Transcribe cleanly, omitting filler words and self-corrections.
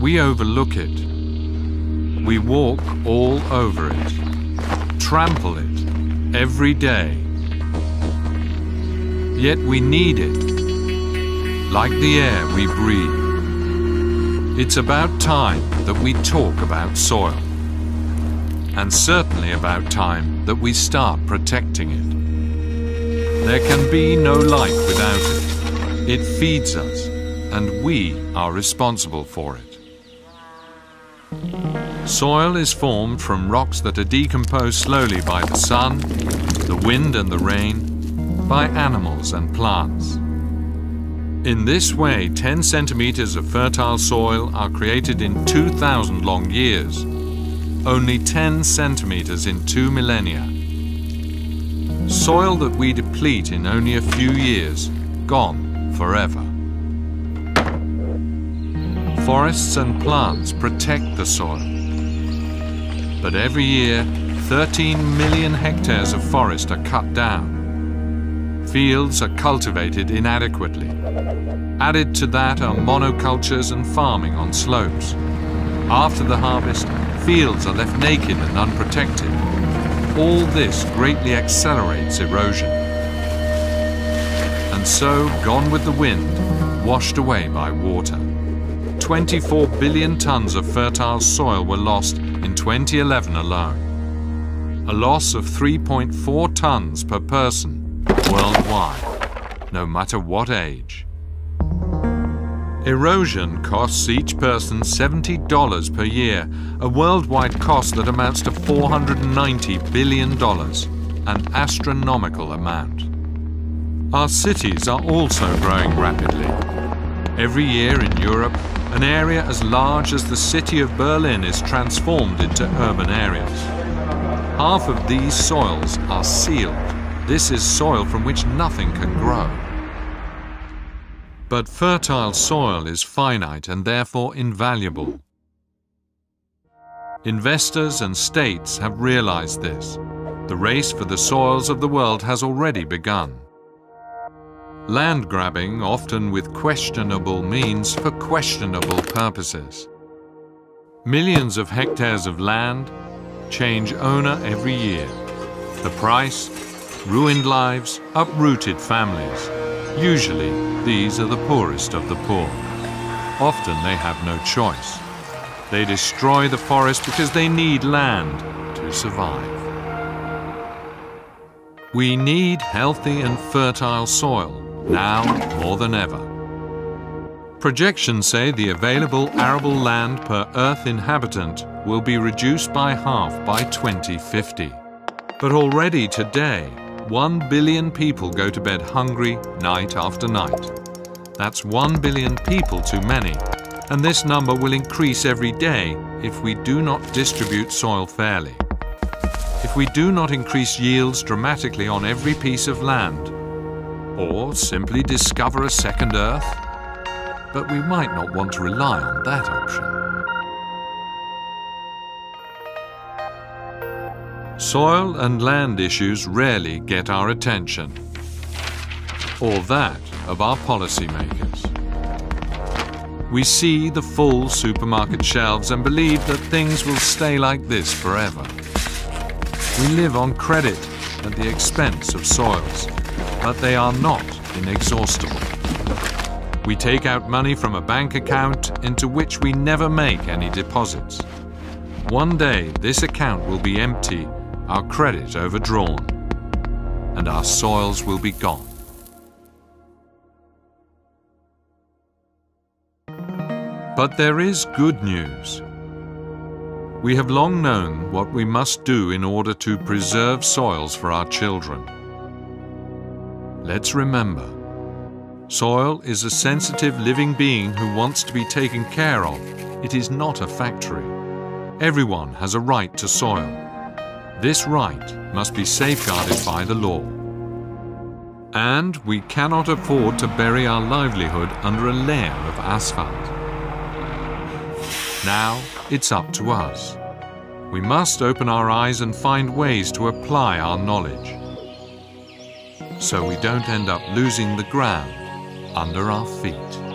we overlook it. We walk all over it, trample it every day. Yet we need it, like the air we breathe. It's about time that we talk about soil, and certainly about time that we start protecting it. There can be no life without it. It feeds us, and we are responsible for it. Soil is formed from rocks that are decomposed slowly by the sun, the wind and the rain, by animals and plants. In this way, 10 centimeters of fertile soil are created in 2,000 long years, only 10 centimeters in 2 millennia. Soil that we deplete in only a few years, gone forever. Forests and plants protect the soil. But every year, 13 million hectares of forest are cut down. Fields are cultivated inadequately. Added to that are monocultures and farming on slopes. After the harvest, fields are left naked and unprotected. All this greatly accelerates erosion. And so, gone with the wind, washed away by water. 24 billion tons of fertile soil were lost in 2011 alone. A loss of 3.4 tons per person worldwide, no matter what age. Erosion costs each person $70 per year, a worldwide cost that amounts to $490 billion, an astronomical amount. Our cities are also growing rapidly. Every year in Europe, an area as large as the city of Berlin is transformed into urban areas. Half of these soils are sealed. This is soil from which nothing can grow. But fertile soil is finite and therefore invaluable. Investors and states have realized this. The race for the soils of the world has already begun. Land grabbing, often with questionable means for questionable purposes. Millions of hectares of land change owner every year. The price? Ruined lives, uprooted families. Usually, these are the poorest of the poor. Often they have no choice. They destroy the forest because they need land to survive. We need healthy and fertile soil, now more than ever. Projections say the available arable land per Earth inhabitant will be reduced by half by 2050. But already today, 1 billion people go to bed hungry night after night. That's 1 billion people too many, and this number will increase every day if we do not distribute soil fairly. If we do not increase yields dramatically on every piece of land, or simply discover a second Earth, but we might not want to rely on that option. Soil and land issues rarely get our attention, or that of our policymakers. We see the full supermarket shelves and believe that things will stay like this forever. We live on credit at the expense of soils, but they are not inexhaustible. We take out money from a bank account into which we never make any deposits. One day this account will be empty, our credit overdrawn, and our soils will be gone. But there is good news. We have long known what we must do in order to preserve soils for our children. Let's remember, soil is a sensitive living being who wants to be taken care of. It is not a factory. Everyone has a right to soil. This right must be safeguarded by the law. And we cannot afford to bury our livelihood under a layer of asphalt. Now it's up to us. We must open our eyes and find ways to apply our knowledge, so we don't end up losing the ground under our feet.